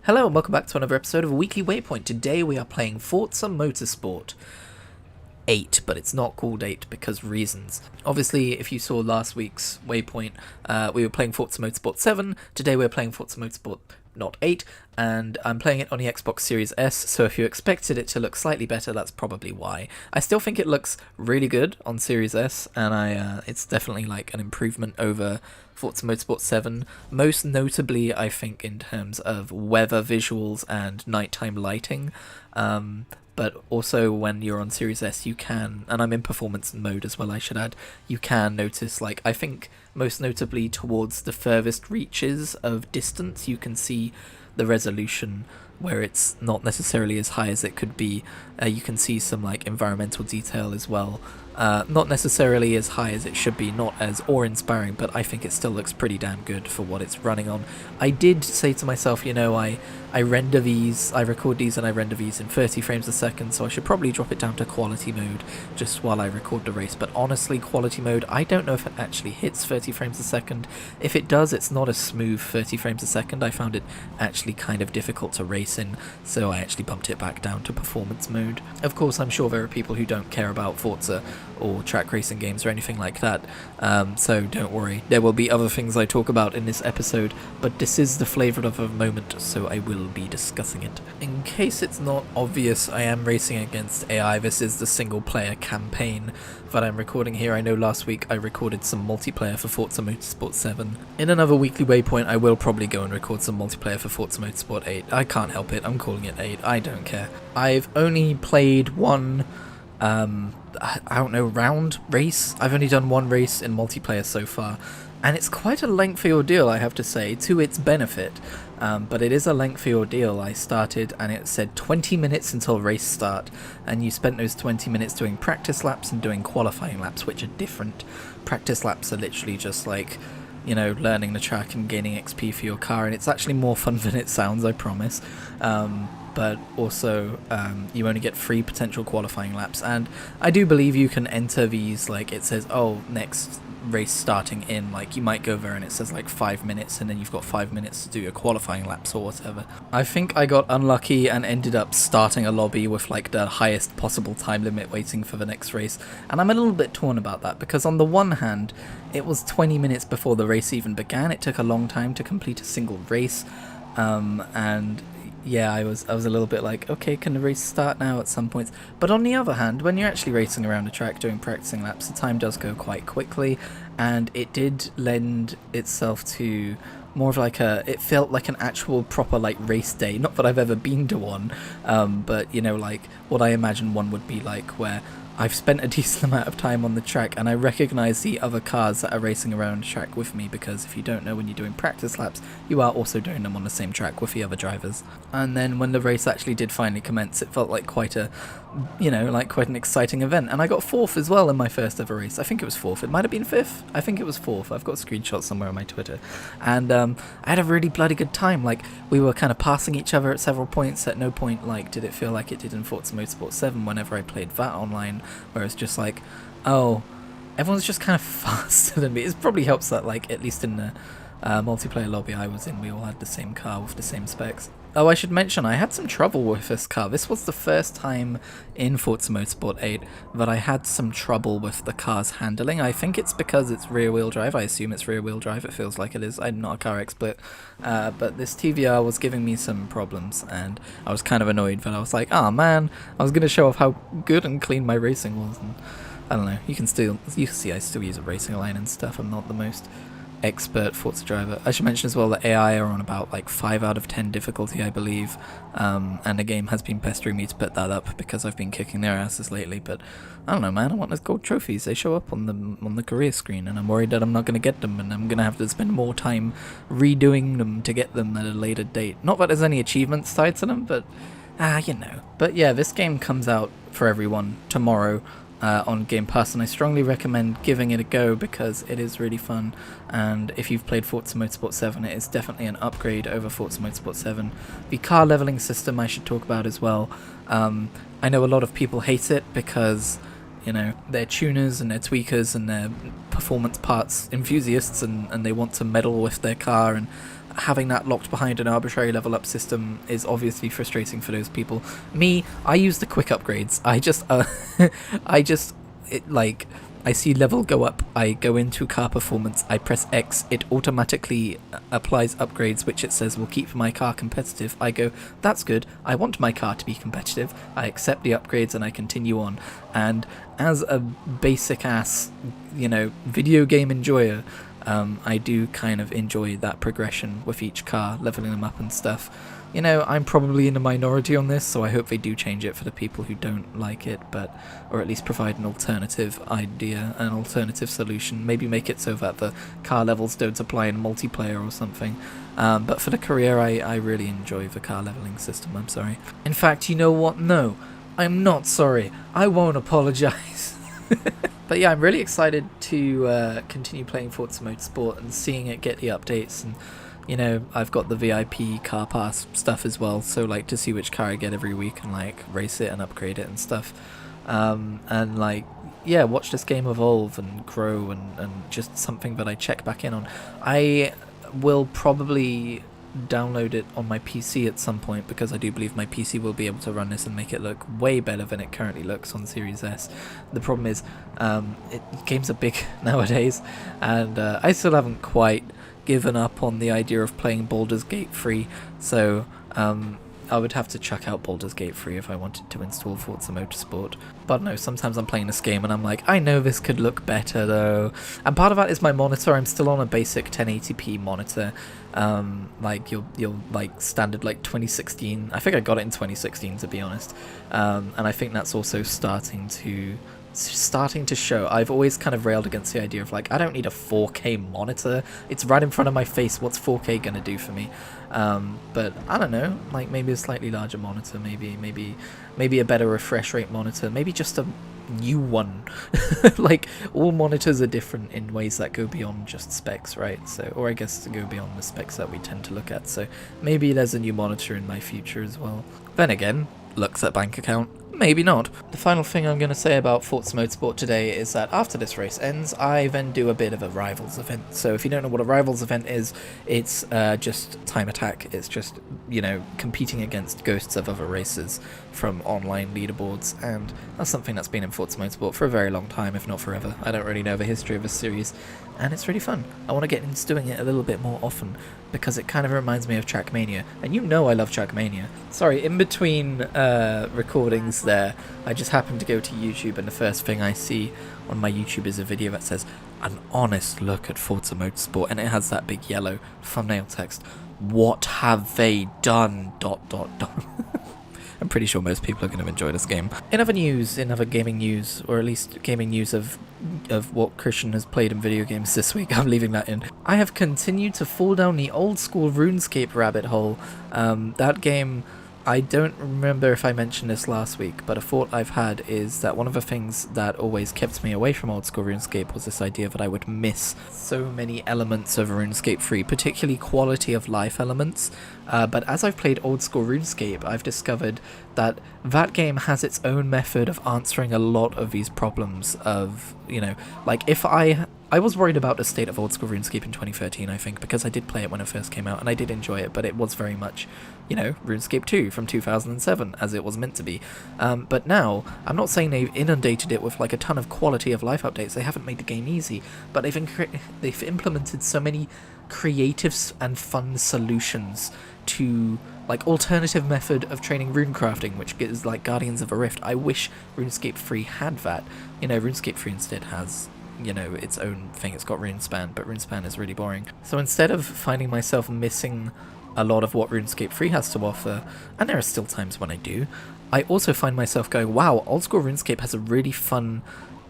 Hello and welcome back to another episode of Weekly Waypoint. Today we are playing Forza Motorsport 8, but it's not called 8 because reasons. Obviously, if you saw last week's Waypoint, we were playing Forza Motorsport 7. Today we're playing Forza Motorsport not 8, and I'm playing it on the Xbox Series S, so if you expected it to look slightly better, that's probably why. I still think it looks really good on Series S, and it's definitely like an improvement over Forza Motorsport 7, most notably I think in terms of weather visuals and nighttime lighting, but also when you're on Series S you can, and I'm in performance mode as well I should add, you can notice, like, I think most notably towards the furthest reaches of distance you can see the resolution where it's not necessarily as high as it could be. You can see some like environmental detail as well. Not necessarily as high as it should be, not as awe-inspiring, but I think it still looks pretty damn good for what it's running on. I did say to myself, you know, I render these, I record these and I render these in 30 frames a second, so I should probably drop it down to quality mode just while I record the race. But honestly, quality mode, I don't know if it actually hits 30 frames a second. If it does, it's not a smooth 30 frames a second. I found it actually kind of difficult to race in, so I actually bumped it back down to performance mode. Of course, I'm sure there are people who don't care about Forza or track racing games or anything like that, so don't worry. There will be other things I talk about in this episode, but this is the flavour of the moment, so I will be discussing it. In case it's not obvious, I am racing against AI. This is the single player campaign that I'm recording here. I know last week I recorded some multiplayer for Forza Motorsport 7. In another weekly waypoint I will probably go and record some multiplayer for Forza Motorsport 8. I can't help it, I'm calling it 8, I don't care. I've only played one I don't know, round race. I've only done one race in multiplayer so far, and it's quite a lengthy ordeal, I have to say, to its benefit, but it is a lengthy ordeal. I started and it said 20 minutes until race start, and you spent those 20 minutes doing practice laps and doing qualifying laps, which are different. Practice laps are literally just like, you know, learning the track and gaining XP for your car, and it's actually more fun than it sounds, I promise. But also you only get 3 potential qualifying laps, and I do believe you can enter these, like it says, oh, next race starting in, like you might go there and it says like 5 minutes and then you've got 5 minutes to do your qualifying laps or whatever. I think I got unlucky and ended up starting a lobby with like the highest possible time limit waiting for the next race, and I'm a little bit torn about that because on the one hand it was 20 minutes before the race even began. It took a long time to complete a single race, and yeah, I was a little bit like, okay, can the race start now at some points? But on the other hand, when you're actually racing around a track doing practicing laps, the time does go quite quickly, and it did lend itself to more of like it felt like an actual proper like race day. Not that I've ever been to one, but you know, like what I imagine one would be like, where I've spent a decent amount of time on the track and I recognise the other cars that are racing around the track with me, because if you don't know, when you're doing practice laps you are also doing them on the same track with the other drivers. And then when the race actually did finally commence, it felt like quite a, you know, like quite an exciting event. And I got 4th as well in my first ever race. I think it was 4th, it might have been 5th, I think it was 4th. I've got screenshots somewhere on my Twitter, and I had a really bloody good time. Like, we were kind of passing each other at several points. At no point like did it feel like it did in Forza Motorsport 7 whenever I played that online, where it's just like, oh, everyone's just kind of faster than me. It probably helps that, like, at least in the multiplayer lobby I was in, we all had the same car with the same specs. Oh, I should mention, I had some trouble with this car. This was the first time in Forza Motorsport 8 that I had some trouble with the car's handling. I think it's because it's rear-wheel drive. I assume it's rear-wheel drive. It feels like it is. I'm not a car expert. But this TVR was giving me some problems, and I was kind of annoyed, but I was like, oh man, I was going to show off how good and clean my racing was. And I don't know, you can see I still use a racing line and stuff. I'm not the most expert Forza driver. I should mention as well that AI are on about like 5 out of 10 difficulty, I believe, and the game has been pestering me to put that up because I've been kicking their asses lately. But I don't know, man, I want those gold trophies. They show up on the career screen, and I'm worried that I'm not going to get them, and I'm going to have to spend more time redoing them to get them at a later date. Not that there's any achievements tied to them, but you know. But yeah, this game comes out for everyone tomorrow on Game Pass, and I strongly recommend giving it a go because it is really fun. And if you've played Forza Motorsport 7, it is definitely an upgrade over Forza Motorsport 7. The car leveling system I should talk about as well. I know a lot of people hate it because, you know, they're tuners and they're tweakers and they're performance parts enthusiasts, and they want to meddle with their car, and having that locked behind an arbitrary level up system is obviously frustrating for those people. Me, I use the quick upgrades. I see level go up, I go into car performance, I press X, it automatically applies upgrades which it says will keep my car competitive. I go, that's good, I want my car to be competitive, I accept the upgrades and I continue on. And as a basic ass, video game enjoyer, I do kind of enjoy that progression with each car, leveling them up and stuff. I'm probably in a minority on this, so I hope they do change it for the people who don't like it, or at least provide an alternative idea, an alternative solution. Maybe make it so that the car levels don't apply in multiplayer or something. But for the career, I really enjoy the car leveling system, I'm sorry. In fact, you know what? No, I'm not sorry. I won't apologize. But yeah, I'm really excited to continue playing Forza Motorsport and seeing it get the updates, and I've got the VIP car pass stuff as well, so to see which car I get every week and race it and upgrade it and stuff, and watch this game evolve and grow, and just something that I check back in on. I will probably download it on my PC at some point, because I do believe my PC will be able to run this and make it look way better than it currently looks on Series S. The problem is games are big nowadays, and I still haven't quite given up on the idea of playing Baldur's Gate free, so I would have to chuck out Baldur's Gate free if I wanted to install Forza Motorsport. But no, sometimes I'm playing this game and I'm like, I know this could look better though. And part of that is my monitor. I'm still on a basic 1080p monitor. You'll standard 2016. I think I got it in 2016 to be honest. And I think that's also starting to show. I've always kind of railed against the idea of I don't need a 4K monitor. It's right in front of my face. What's 4K gonna do for me? But I don't know. Maybe a slightly larger monitor. Maybe a better refresh rate monitor. Maybe just a new one. All monitors are different in ways that go beyond just specs, right? So, or I guess to go beyond the specs that we tend to look at. So maybe there's a new monitor in my future as well. Then again, looks at bank account. Maybe not. The final thing I'm going to say about Forza Motorsport today is that after this race ends, I then do a bit of a Rivals event. So if you don't know what a Rivals event is, it's just time attack. It's just, competing against ghosts of other racers from online leaderboards, and that's something that's been in Forza Motorsport for a very long time, if not forever. I don't really know the history of this series, and it's really fun. I want to get into doing it a little bit more often, because it kind of reminds me of Trackmania, and I love Trackmania. Sorry, in between recordings there, I just happened to go to YouTube, and the first thing I see on my YouTube is a video that says, an honest look at Forza Motorsport, and it has that big yellow thumbnail text. What have they done? ... I'm pretty sure most people are going to enjoy this game. In other gaming news, or at least gaming news of what Christian has played in video games this week, I'm leaving that in. I have continued to fall down the old school RuneScape rabbit hole. That game, I don't remember if I mentioned this last week, but a thought I've had is that one of the things that always kept me away from old school RuneScape was this idea that I would miss so many elements of RuneScape 3, particularly quality of life elements. But as I've played old school RuneScape, I've discovered that that game has its own method of answering a lot of these problems of, if I was worried about the state of old school RuneScape in 2013, I think, because I did play it when it first came out, and I did enjoy it, but it was very much, RuneScape 2 from 2007, as it was meant to be. But now, I'm not saying they've inundated it with a ton of quality of life updates. They haven't made the game easy, but they've implemented so many creative and fun solutions to alternative method of training runecrafting, which is Guardians of the Rift. I wish RuneScape 3 had that. RuneScape 3 instead has its own thing. It's got RuneSpan, but RuneSpan is really boring. So instead of finding myself missing a lot of what RuneScape 3 has to offer, and there are still times when I do, I also find myself going, wow, old school RuneScape has a really fun,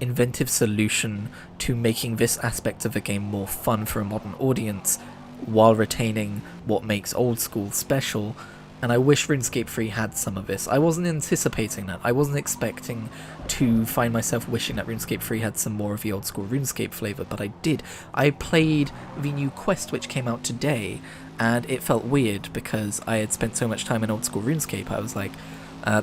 inventive solution to making this aspect of the game more fun for a modern audience, while retaining what makes old school special. And I wish RuneScape 3 had some of this. I wasn't anticipating that. I wasn't expecting to find myself wishing that RuneScape 3 had some more of the old school RuneScape flavour, but I did. I played the new quest which came out today, and it felt weird because I had spent so much time in old school RuneScape. I was like,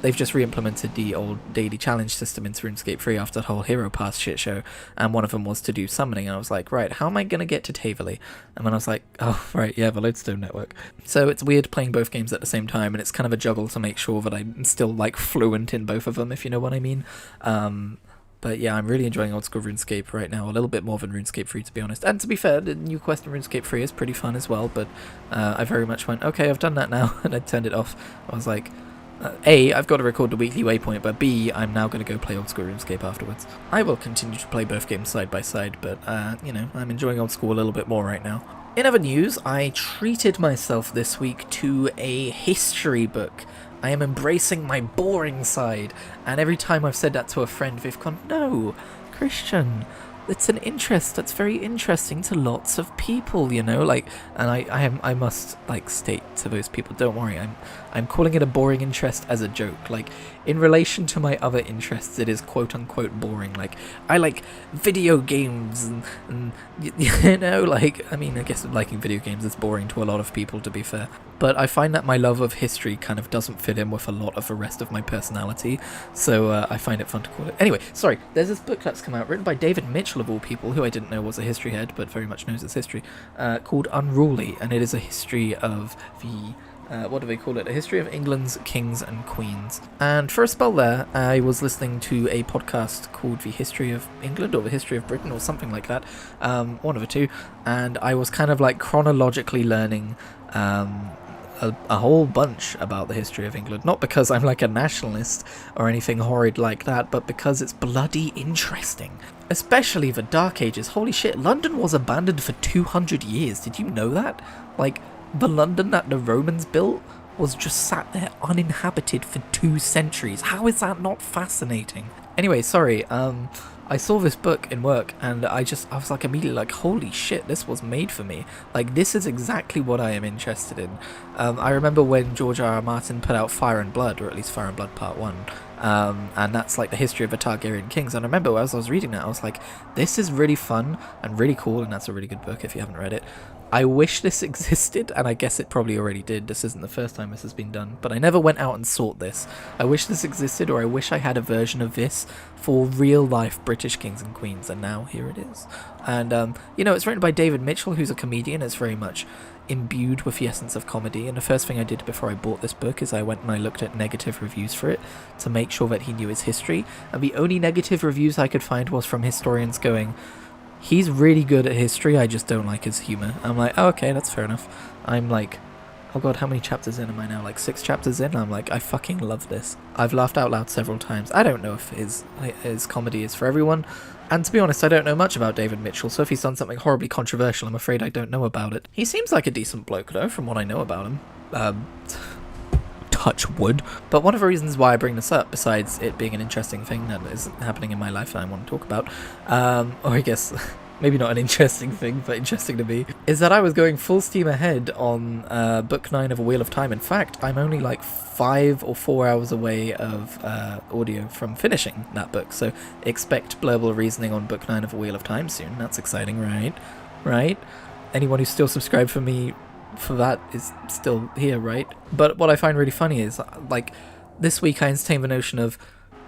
They've just re-implemented the old daily challenge system into RuneScape 3 after the whole Hero Pass shit show, and one of them was to do summoning, and I was like, right, how am I going to get to Taverley? And then I was like, oh, right, yeah, the Lodestone Network. So it's weird playing both games at the same time, and it's kind of a juggle to make sure that I'm still, like, fluent in both of them, if you know what I mean. But yeah, I'm really enjoying old school RuneScape right now, a little bit more than RuneScape 3, to be honest. And to be fair, the new quest in RuneScape 3 is pretty fun as well, but I very much went, okay, I've done that now, and I turned it off. I was like, A, I've got to record the weekly Waypoint, but B, I'm now going to go play old school RuneScape afterwards. I will continue to play both games side by side, but, you know, I'm enjoying old school a little bit more right now. In other news, I treated myself this week to a history book. I am embracing my boring side, and every time I've said that to a friend, they've gone, no, Christian, it's an interest that's very interesting to lots of people, you know, like, and I must, like, state to those people, don't worry, I'm calling it a boring interest as a joke, like, in relation to my other interests, it is quote-unquote boring, like, I like video games, and you know, like, I mean, I guess liking video games is boring to a lot of people, to be fair, but I find that my love of history kind of doesn't fit in with a lot of the rest of my personality, so I find it fun to call it. Anyway, sorry, there's this book that's come out, written by David Mitchell, of all people, who I didn't know was a history head, but very much knows its history, called Unruly, and it is a history of the what do they call it? A history of England's kings and queens. And for a spell there, I was listening to a podcast called The History of England, or The History of Britain, or something like that, one of the two, and I was kind of like chronologically learning a whole bunch about the history of England, not because I'm like a nationalist or anything horrid like that, but because it's bloody interesting. Especially the Dark Ages. Holy shit, London was abandoned for 200 years, did you know that? Like, the London that the Romans built was just sat there uninhabited for 2 centuries. How is that not fascinating? Anyway, sorry, I saw this book in work, and I was like immediately like, holy shit, this was made for me. Like, this is exactly what I am interested in. I remember when George R.R. Martin put out Fire and Blood, or at least Fire and Blood Part 1, and that's like the history of the Targaryen kings, and I remember as I was reading that, I was like, this is really fun and really cool, and that's a really good book if you haven't read it. I wish this existed, and I guess it probably already did. This isn't the first time this has been done, but I never went out and sought this. I wish this existed, or I wish I had a version of this for real-life British kings and queens, and now here it is. And, you know, it's written by David Mitchell, who's a comedian. It's very much imbued with the essence of comedy, and the first thing I did before I bought this book is I went and I looked at negative reviews for it to make sure that he knew his history, and the only negative reviews I could find was from historians going, he's really good at history, I just don't like his humour. I'm like, oh, okay, that's fair enough. I'm like, oh god, how many chapters in am I now? Like 6 chapters in? I'm like, I fucking love this. I've laughed out loud several times. I don't know if his comedy is for everyone. And to be honest, I don't know much about David Mitchell, so if he's done something horribly controversial, I'm afraid I don't know about it. He seems like a decent bloke, though, from what I know about him. Touch wood. But one of the reasons why I bring this up, besides it being an interesting thing that is happening in my life that I want to talk about, or I guess maybe not an interesting thing, but interesting to me, is that I was going full steam ahead on Book 9 of A Wheel of Time. In fact, I'm only like 5 or 4 hours away of audio from finishing that book, so expect Blurble Reasoning on Book 9 of A Wheel of Time soon. That's exciting, right? Right? Anyone who's still subscribed for me for that is still here, right? But what I find really funny is, like, this week I entertained the notion of,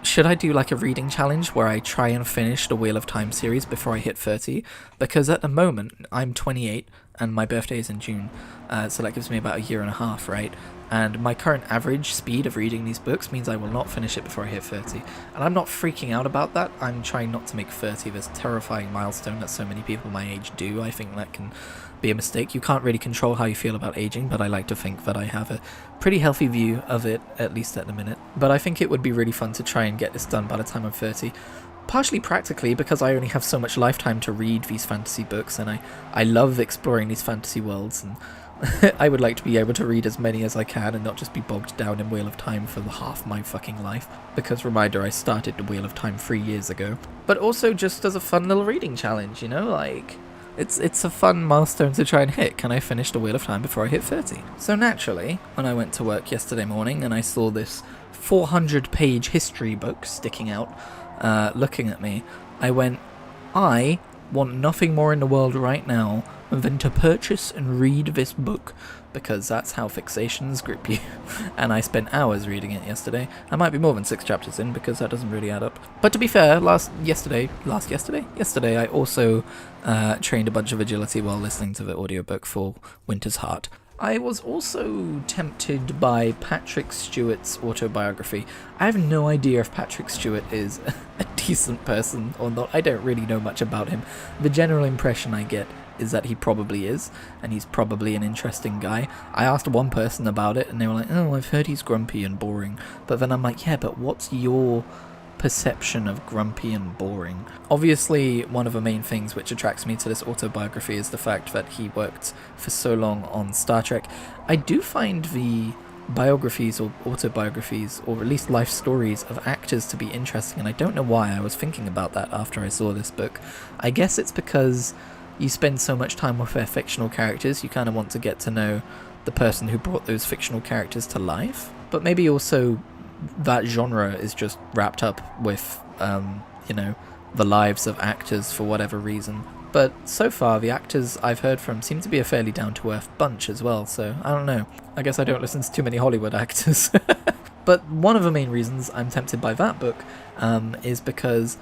should I do like a reading challenge where I try and finish the Wheel of Time series before I hit 30? Because at the moment, I'm 28 and my birthday is in June, so that gives me about a year and a half, right? And my current average speed of reading these books means I will not finish it before I hit 30. And I'm not freaking out about that. I'm trying not to make 30 this terrifying milestone that so many people my age do. I think that can be a mistake. You can't really control how you feel about aging, but I like to think that I have a pretty healthy view of it, at least at the minute. But I think it would be really fun to try and get this done by the time I'm 30. Partially practically because I only have so much lifetime to read these fantasy books, and I love exploring these fantasy worlds, and I would like to be able to read as many as I can and not just be bogged down in Wheel of Time for half my fucking life. Because, reminder, I started the Wheel of Time 3 years ago. But also just as a fun little reading challenge, you know, like, it's a fun milestone to try and hit. Can I finish the Wheel of Time before I hit 30? So naturally, when I went to work yesterday morning and I saw this 400-page history book sticking out, looking at me, I went, I want nothing more in the world right now than to purchase and read this book, because that's how fixations grip you. And I spent hours reading it yesterday. I might be more than 6 chapters in, because that doesn't really add up. But to be fair, yesterday I also trained a bunch of agility while listening to the audiobook for Winter's Heart. I was also tempted by Patrick Stewart's autobiography. I have no idea if Patrick Stewart is a decent person or not. I don't really know much about him. The general impression I get is that he probably is, and he's probably an interesting guy. I asked one person about it, and they were like, oh, I've heard he's grumpy and boring. But then I'm like, yeah, but what's your perception of grumpy and boring? Obviously, one of the main things which attracts me to this autobiography is the fact that he worked for so long on Star Trek. I do find the biographies or autobiographies, or at least life stories of actors, to be interesting, and I don't know why. I was thinking about that after I saw this book. I guess it's because you spend so much time with their fictional characters, you kind of want to get to know the person who brought those fictional characters to life. But maybe also that genre is just wrapped up with, the lives of actors for whatever reason. But so far, the actors I've heard from seem to be a fairly down-to-earth bunch as well, so I don't know. I guess I don't listen to too many Hollywood actors. But one of the main reasons I'm tempted by that book is because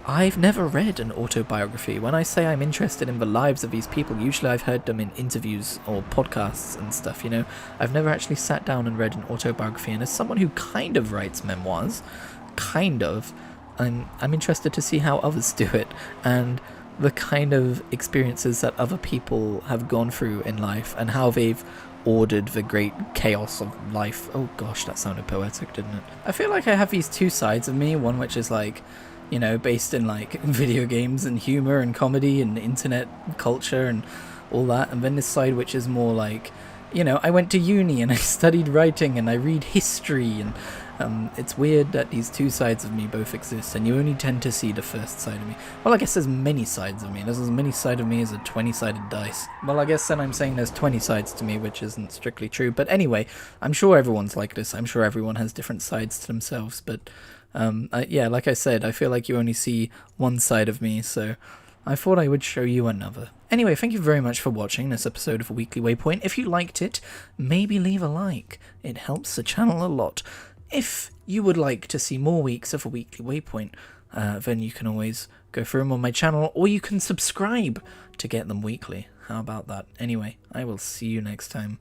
I've never read an autobiography. When I say I'm interested in the lives of these people, usually I've heard them in interviews or podcasts and stuff, I've never actually sat down and read an autobiography, and as someone who kind of writes memoirs, I'm interested to see how others do it, and the kind of experiences that other people have gone through in life, and how they've ordered the great chaos of life. Oh gosh, that sounded poetic, didn't it? I feel like I have these two sides of me, one which is like, based in like video games and humor and comedy and internet culture and all that, and then this side which is more like, I went to uni and I studied writing and I read history, and it's weird that these two sides of me both exist, and you only tend to see the first side of me. Well, I guess there's many sides of me. There's as many sides of me as a 20-sided dice. Well, I guess then I'm saying there's 20 sides to me, which isn't strictly true. But anyway, I'm sure everyone's like this. I'm sure everyone has different sides to themselves. But like I said, I feel like you only see one side of me, so I thought I would show you another. Anyway, thank you very much for watching this episode of Weekly Waypoint. If you liked it, maybe leave a like. It helps the channel a lot. If you would like to see more weeks of a Weekly Waypoint, then you can always go through them on my channel, or you can subscribe to get them weekly. How about that? Anyway, I will see you next time.